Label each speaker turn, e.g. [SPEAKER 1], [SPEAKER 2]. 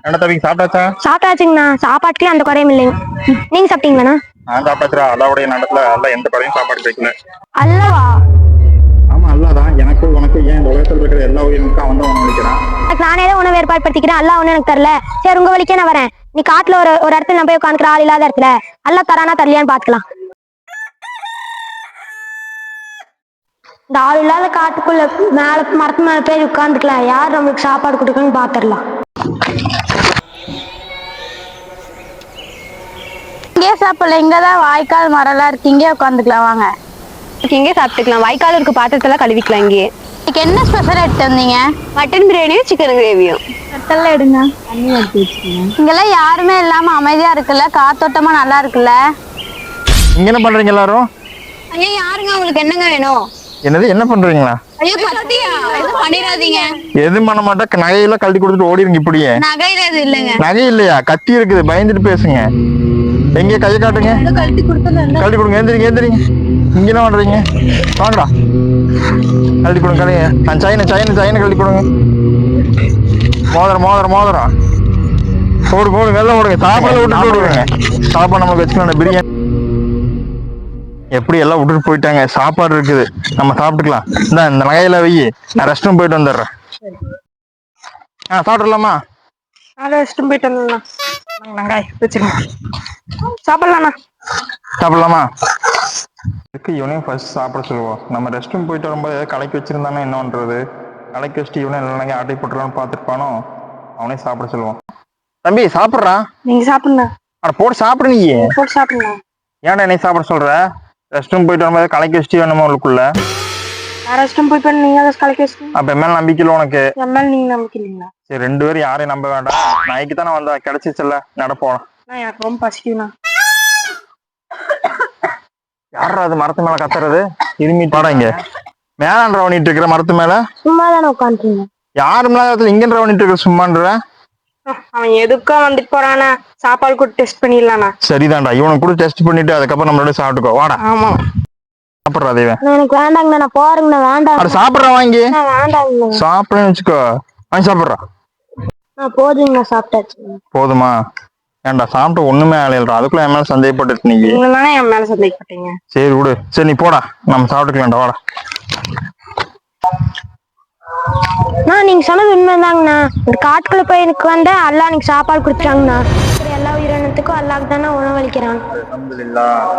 [SPEAKER 1] என்ன தம்பி சாப்பிட்டாச்சா?
[SPEAKER 2] சாப்பிட்டாச்சுங்கண்ணா. சாப்பாட்டுக்கே அந்த குறையும் இல்லைங்க. நீங்க சாப்பிட்டீங்களாண்ணா?
[SPEAKER 1] நான் சாப்பிட்டாச்சுடா. அல்லாவுடைய நடத்துல அல்ல எந்த குறையும் சாப்பாடு வைக்கல.
[SPEAKER 2] அல்லவா?
[SPEAKER 1] ஆமா அல்லாதான். எனக்கு உனக்கு ஏன் இந்த உலகத்தில் இருக்கிற எல்லா உயிரினுக்கும் அவன் தான் உணவு அளிக்கிறான்.
[SPEAKER 2] நானே தான் உணவு ஏற்பாடு படுத்திக்கிறேன். அல்லா ஒண்ணு எனக்கு தரல. சரி உங்க வழிக்கே நான் வரேன். நீ காட்டுல ஒரு இடத்துல நான் போய் உட்காந்துக்கிற ஆள் இல்லாத இடத்துல அல்லா தரானா தரலையான்னு பாத்துக்கலாம். இந்த ஆள் இல்லாத காட்டுக்குள்ள மேல மரத்து மேல போய் உட்காந்துக்கலாம். யார் நம்மளுக்கு சாப்பாடு கொடுக்கணும்னு பாத்துடலாம்.
[SPEAKER 3] இங்கே சாப்பிடல, இங்கதான் வாய்க்கால் மரம்லாம் இருக்கு, இங்கே உட்காந்துக்கலாம். வாங்க,
[SPEAKER 2] இங்கே சாப்பிட்டுக்கலாம். வாய்க்கால் இருக்கு, பாத்திரத்தெல்லாம் கழுவிக்கலாம். இங்கே
[SPEAKER 3] இன்னைக்கு என்ன ஸ்பெஷல் எடுத்து வந்தீங்க?
[SPEAKER 2] மட்டன் பிரியாணியும் சிக்கன் கிரேவியும்.
[SPEAKER 3] கட்டெல்லாம் எடுங்க. தண்ணி எடுத்து வச்சுக்கோங்க. இங்கெல்லாம் யாருமே இல்லாம அமைதியா இருக்குல்ல, காத்தோட்டமா நல்லா இருக்குல்ல.
[SPEAKER 1] இங்க என்ன பண்றீங்க எல்லாரும்?
[SPEAKER 2] ஐயா யாருங்க, உங்களுக்கு என்னங்க வேணும்?
[SPEAKER 1] என்னது என்ன பண்றீங்களா?
[SPEAKER 2] ஐயோ பத்தியா, எதுவும் பண்ணிடாதீங்க.
[SPEAKER 1] எதுவும் பண்ண மாட்டேன். நகையெல்லாம் கழட்டி கொடுத்துட்டு ஓடிடுங்க. இப்படியே
[SPEAKER 2] நகையில எது இல்லைங்க.
[SPEAKER 1] நகை இல்லையா? கத்தி இருக்குது. பயந்துட்டு பேசுங்க. எங்க கையை காட்டுங்க.
[SPEAKER 3] கழட்டி கொடுத்தல.
[SPEAKER 1] கழட்டி கொடுங்க. எந்திரிங்க எந்திரிங்க. இங்க என்ன பண்றீங்க? வாங்கடா. கழட்டி கொடுங்க. கழுங்க. நான் சைன கழட்டி கொடுங்க. மோதிரம் போடு வெள்ளம் ஓடுங்க. சாப்பாடு விட்டுட்டு ஓடுங்க. சாப்பாடு நமக்கு வச்சுக்கலாம். பிரியாணி எப்படி எல்லாம் விட்டுட்டு போயிட்டாங்க. சாப்பாடு இருக்குது, நம்ம சாப்பிட்டுக்கலாம். இந்த நகையில வை. நான் ரெஸ்ட் ரூம் போயிட்டு வந்துடுறேன். சாப்பிடலாமா?
[SPEAKER 2] ரெஸ்ட் ரூம் போயிட்டு வந்துடலாம். வெங்காயம் வச்சிருங்க. சாப்பிடலாமா?
[SPEAKER 1] இவனையும் ஃபர்ஸ்ட் சாப்பிட சொல்லுவோம். நம்ம ரெஸ்ட் ரூம் போயிட்டு வரும்போது கலக்கி வச்சிருந்தானே என்ன பண்றது? கலக்கி வச்சுட்டு இவனே நல்லா ஆட்டை போட்டுருவான்னு பார்த்துருப்பானோ. அவனே சாப்பிட சொல்லுவோம். தம்பி சாப்பிட்றா.
[SPEAKER 2] நீங்க சாப்பிடுங்க.
[SPEAKER 1] போட்டு சாப்பிடு. நீ
[SPEAKER 2] போட்டு சாப்பிடுங்க.
[SPEAKER 1] ஏன்டா என்னை சாப்பிட சொல்ற? ரெஸ்ட் ரூம் போயிட்டு வரும்போது கலக்கி வச்சுட்டு வேணுமா உங்களுக்குள்ள?
[SPEAKER 2] ரெஸ்ட் ரூம் போயிட்டு நீங்க அதை கலக்கி வச்சுட்டு.
[SPEAKER 1] அப்ப என் மேல நம்பிக்கை இல்லை உனக்கு?
[SPEAKER 2] என் மேல நீங்க நம்பிக்கை இல்லைங்களா?
[SPEAKER 1] சரி, ரெண்டு பேரும் யாரையும் நம்ப வேண்டாம். நாய்க்கு தானே வந்தா கிடைச்சிச்சுல்ல, நடப்போம்.
[SPEAKER 2] எனக்கு ரொம்ப பசிக்குதுண்ணா.
[SPEAKER 1] யாரா அது மரத்து மேல கத்துறது? இருமி பாடாங்க. மேலான் ரவணிட்டு இருக்கிற மரத்து மேல
[SPEAKER 2] சும்மா தானே உட்காந்துருங்க.
[SPEAKER 1] யாரு மேல இங்க ரவணிட்டு இருக்கிற சும்மான்ற?
[SPEAKER 2] அவன் எதுக்கா வந்துட்டு போறானா? சாப்பாடு கூட டெஸ்ட் பண்ணிடலாம்ண்ணா.
[SPEAKER 1] சரிதான்டா, இவனை கூட டெஸ்ட் பண்ணிட்டு அதுக்கப்புறம் நம்மளோட சாப்பிட்டுக்கோ. வாடா.
[SPEAKER 2] ஆமா
[SPEAKER 1] சாப்பிட்றா தேவன்.
[SPEAKER 2] எனக்கு வேண்டாங்கண்ணா. நான் போறேங்கண்ணா. வேண்டாம்.
[SPEAKER 1] அது சாப்பிட்றா. வாங்கி
[SPEAKER 2] வேண்டாங்கண்ணா.
[SPEAKER 1] சாப்பிடுன்னு வச்சுக்கோ. வாங்கி சாப்பிட்றா.
[SPEAKER 2] போதுங்கண்ணா. சாப்பிட்டாச்சு.
[SPEAKER 1] போதுமா? ஏன்டா சாப்பிட்டு ஒண்ணுமே ஆலையில்றா. அதுக்குள்ள என் மேல சந்தேகப்பட்டு நீங்க
[SPEAKER 2] என் மேல சந்தேகப்பட்டீங்க.
[SPEAKER 1] சரி விடு. சரி நீ போடா, நம்ம சாப்பிட்டுக்கலாம்டா. வாடா.
[SPEAKER 2] நீங்க சொன்னது உண்மைதாங்கண்ணா. ஒரு காட்டுக்குள்ள போய் எனக்கு வந்த அல்லா எனக்கு சாப்பாடு கொடுத்துட்டாங்கண்ணா. எல்லா உயிரினத்துக்கும் அல்லாஹ் தானே உணவளிக்கிறான்.
[SPEAKER 1] அல்ஹம்துலில்லாஹ்.